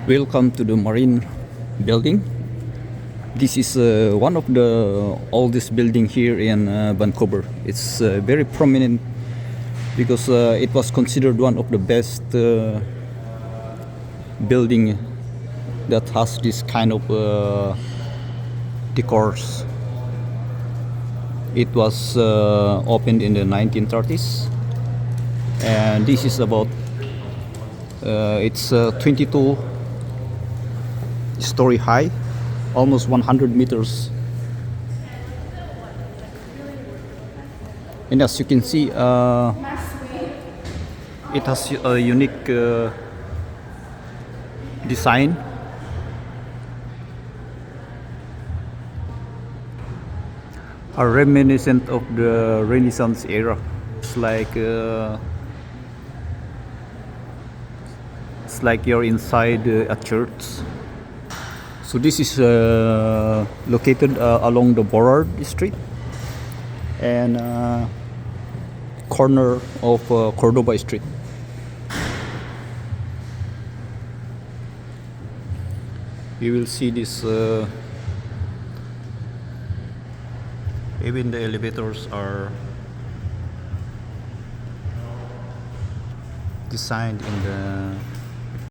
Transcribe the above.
Welcome to the Marine building. This is one of the oldest building here in Vancouver. It's very prominent because it was considered one of the best building that has this kind of decors. It was opened in the 1930s, and this is about it's 22 story high, almost 100 meters. And as you can see, it has a unique design. A reminiscent of the Renaissance era. It's like you're inside a church. So this is located along the Borard Street and corner of Cordoba Street. You will see this. Even the elevators are designed in the